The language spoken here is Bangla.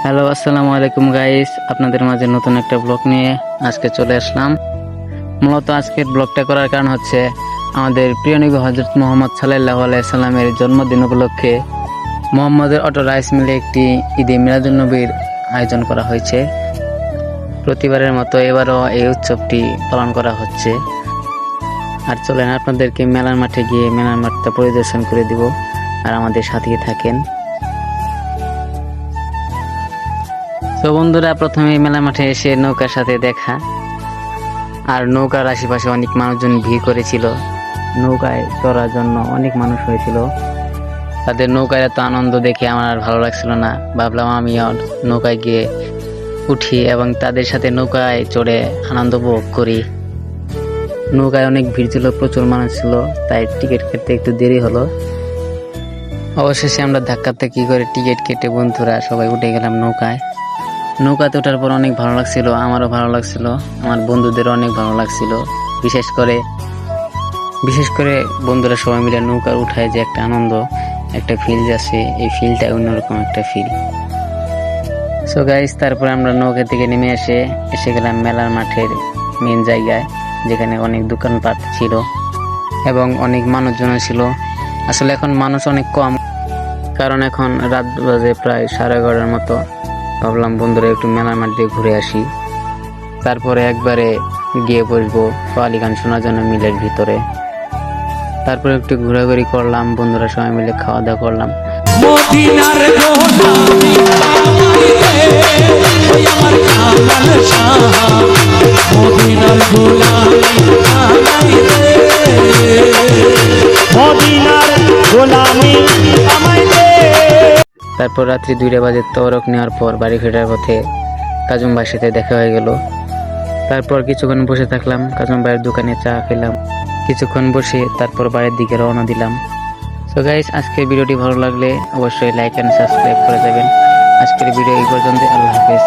হ্যালো, আসসালামু আলাইকুম গাইস। আপনাদের মাঝে নতুন একটা ব্লগ নিয়ে আজকে চলে আসলাম। মূলত আজকের ব্লগটা করার কারণ হচ্ছে আমাদের প্রিয় নবী হযরত মুহাম্মদ সাল্লাল্লাহু আলাইহি সাল্লামের জন্মদিন উপলক্ষে মোহাম্মদের অটো রাইস মিলে একটি ঈদে মিলাদুন্নবীর আয়োজন করা হয়েছে। প্রতিবারের মতো এবারও এই উৎসবটি পালন করা হচ্ছে। আর চলেন আপনাদেরকে মেলার মাঠে গিয়ে মেলার মাঠটা পরিদর্শন করে দিব, আর আমাদের সাথেই থাকেন। তো বন্ধুরা, প্রথমে মেলা মাঠে এসে নৌকার সাথে দেখা, আর নৌকার আশেপাশে অনেক মানুষজন ভিড় করেছিল। নৌকায় চড়ার জন্য অনেক মানুষ হয়েছিল। তাদের নৌকায় এত আনন্দ দেখে আমার আর ভালো লাগছিল না। ভাবলাম আমি নৌকায় গিয়ে উঠি এবং তাদের সাথে নৌকায় চড়ে আনন্দ উপভোগ করি। নৌকায় অনেক ভিড় ছিল, প্রচুর মানুষ ছিল, তাই টিকিট কাটতে একটু দেরি হলো। অবশেষে আমরা ধাক্কাতে কি করে টিকিট কেটে বন্ধুরা সবাই উঠে গেলাম নৌকায়। নৌকাতে ওঠার পর অনেক ভালো লাগছিল, আমারও ভালো লাগছিল, আমার বন্ধুদেরও অনেক ভালো লাগছিল। বিশেষ করে বন্ধুরা সবাই মিলে নৌকা উঠায় যে একটা আনন্দ, একটা ফিল আছে, এই ফিলটা অন্যরকম একটা ফিল। সো গাইস, তারপর আমরা নৌকা থেকে নেমে এসে গেলাম মেলার মাঠের মেন জায়গায়, যেখানে অনেক দোকানপাট ছিল এবং অনেক মানুষজন ছিল। আসলে এখন মানুষ অনেক কম, কারণ এখন রাত বাজে প্রায় 11:30 মতো। ভাবলাম বন্ধুরা একটু মেলার মাঠ দিয়ে ঘুরে আসি, তারপরে একবারে গিয়ে বসবো পালি গান শোনার জন্য মিলের ভিতরে। তারপরে একটু ঘোরাঘুরি করলাম, বন্ধুরা সবাই মিলে খাওয়া দাওয়া করলাম। তারপর রাত্রি 2টা বাজে তরক নেওয়ার পর বাড়ি ফেরার পথে কাজম ভাইয়ের সাথে দেখা হয়ে গেল। তারপর কিছুক্ষণ বসে থাকলাম, কাজম ভাইয়ের দোকানে চা খেলাম, কিছুক্ষণ বসে তারপর বাড়ির দিকে রওনা দিলাম। সো গাইস, আজকের ভিডিওটি ভালো লাগলে অবশ্যই লাইক এন্ড সাবস্ক্রাইব করে দেবেন। আজকের ভিডিও এই পর্যন্ত। আল্লাহ হাফেজ।